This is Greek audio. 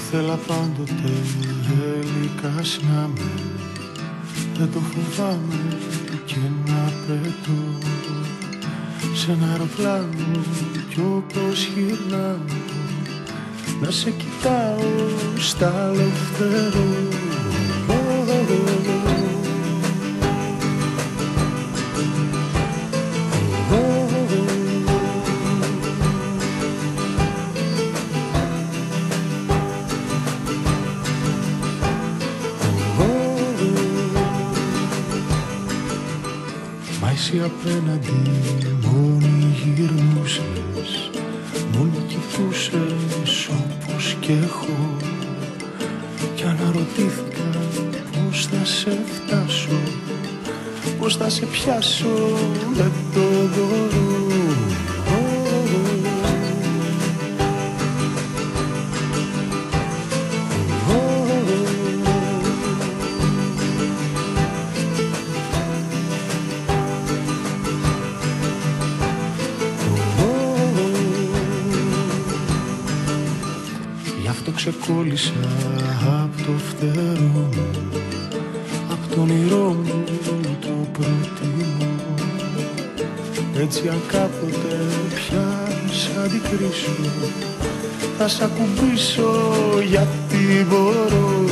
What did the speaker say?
Ήθελα πάντοτε ελικάς να με, δεν το φοβάμαι και να πετώ σε ένα αεροπλάνο κι όπως γυρνάω να σε κοιτάω στα λευτερό. Εσύ απέναντι μόνη γυρνούσες, μόνη κοιτούσες όπως κι εγώ, κι αναρωτήθηκα πώς θα σε φτάσω, πώς θα σε πιάσω με το δώρο. Ξεκόλλησα απ' το φτερό μου, απ' τον όνειρό μου το προτιμώ. Έτσι αν κάποτε πια σ' αντικρίσω, θα σ' ακουμπήσω γιατί μπορώ.